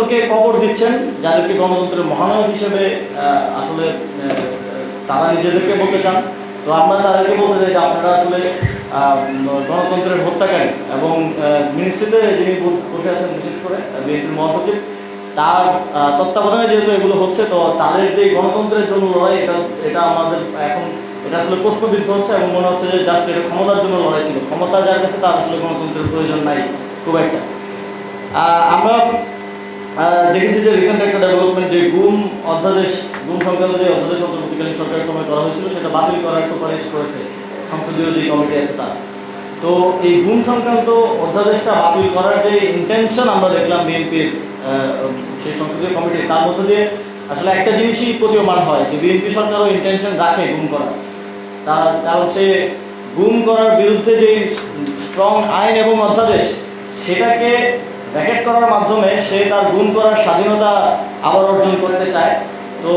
গণতন্ত্রকে কবর দিচ্ছেন, যাদেরকে গণতন্ত্রের মহানায়ক হিসেবে আসলে তারা নিজেদেরকে বলতে চান। তো আমরা তাদেরকে বলতে চাই যে আপনারা আসলে গণতন্ত্রের হত্যাকারী। এবং মিনিস্ট্রিতে যিনি বসে আছেন, বিশেষ করে বিএনপির মহাসচিব, তার তত্ত্বাবধানে যেহেতু এগুলো হচ্ছে, তো তাদের যে গণতন্ত্রের জন্য লড়াই, এটা আমাদের এখন এটা আসলে প্রশ্নবিদ্ধ হচ্ছে এবং মনে হচ্ছে যে জাস্ট এটা ক্ষমতার জন্য লড়াই ছিল। ক্ষমতা যার কাছে তার আসলে গণতন্ত্রের প্রয়োজন নাই খুব একটা। আমরা দেখেছি যে রিসেন্ট একটা ডেভেলপমেন্ট, যে গুম সংক্রান্ত যে অধ্যাদেশ অন্তর্বর্তীকালীন সরকারের সময় করা হয়েছিল, সেটা বাতিল করার সুপারিশ করেছে সংসদীয় যে কমিটি আছে তার। তো এই গুম সংক্রান্ত অধ্যাদেশটা বাতিল করার যে ইন্টেনশন আমরা দেখলাম বিএনপির সেই সংসদীয় কমিটি, তার মধ্যে দিয়ে আসলে একটা জিনিসই প্রতীয়মান হয় যে বিএনপি সরকারও ইন্টেনশন রাখে গুম করার। কারণ সে গুম করার বিরুদ্ধে যে স্ট্রং আইন এবং অধ্যাদেশ, সেটাকে ব্র্যাকেট করার মাধ্যমে সে তার গুম করার স্বাধীনতা আবার অর্জন করতে চায়। তো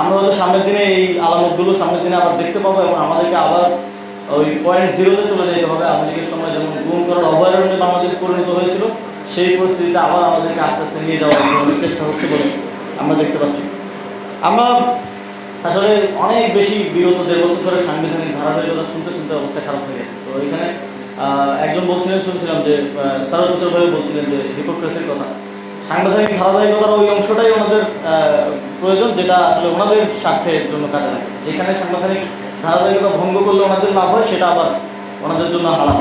আমরা হয়তো সামনের দিনে এই আলামতগুলো সামনের দিনে আবার দেখতে পাবো এবং আমাদেরকে আবার ওই পয়েন্ট জিরোতে চলে যেতে হবে। আমাদেরকে সময় যেমন গুম করার অভয়ারণ্যে বাংলাদেশ পরিণত হয়েছিল, সেই পরিস্থিতিতে আবার আমাদেরকে আস্তে আস্তে নিয়ে যাওয়ার চেষ্টা হচ্ছে বলে আমরা দেখতে পাচ্ছি। আমরা আসলে অনেক বেশি বিগত 1.5 বছর ধরে সাংবিধানিক ধারাবাহিকতা শুনতে শুনতে অবস্থা খারাপ হয়ে গেছে। তো এখানে একজন শুনছিলাম যে সারদ হোসেন ভাই বলছিলেন যে হিপোক্রেসির কথা। সাংবিধানিক ধারাবাহিকতার ওই অংশটাই ওনাদের প্রয়োজন, যেটা আসলে ওনাদের স্বার্থের জন্য কাজে লাগে। যেখানে সাংবিধানিক ধারাবাহিকতা ভঙ্গ করলে ওনাদের লাভ হয়, সেটা আবার ওনাদের জন্য হারাম।